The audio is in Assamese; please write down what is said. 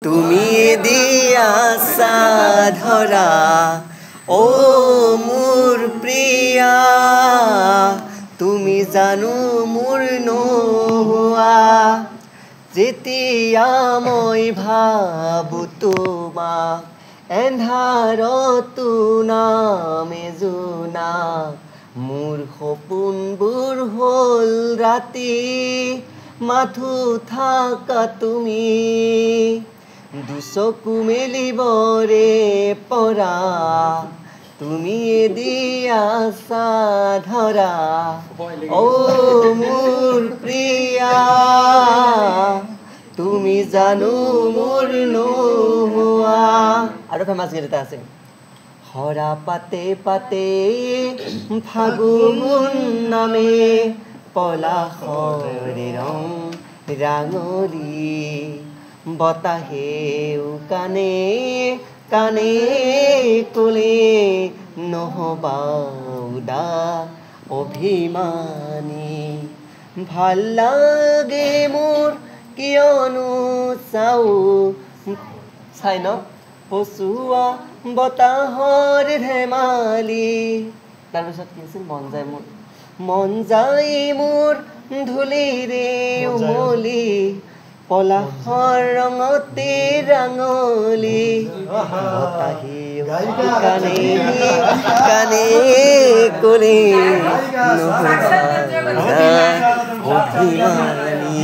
তুমি দিয়া ধৰা ও মোৰ প্ৰিয়া তুমি জানো মোৰ নোহোৱা যেতিয়া মই ভাবো তোমাক এন্ধাৰতো নামে জোনাক মোৰ সপোনবোৰ হ'ল ৰাতি মাথো থাকা তুমি দুচকু মেলিবৰে পৰা তুমি দিয়া ধৰা ও মোৰ প্ৰিয়া তুমি জানো মোৰ নোহোৱা আৰু ফেমাছ গীত এটা আছে হৰা পাতে পাতে ফাগুন নামে পলাশৰে ৰং ৰাঙলী বতাহেও কানে কানে কলে নহবাউদা অভিমানী ভাল লাগে মোৰ কিয়নো চাই ন পচুৱা বতাহৰ ধেমালি তাৰপিছত কি আছিল মন যায় মোৰ ধূলিৰে উমলি পলাশৰ ৰঙতে ৰাঙলী বতাহেও কানে কানে কলে নহবাউদা অভিমানী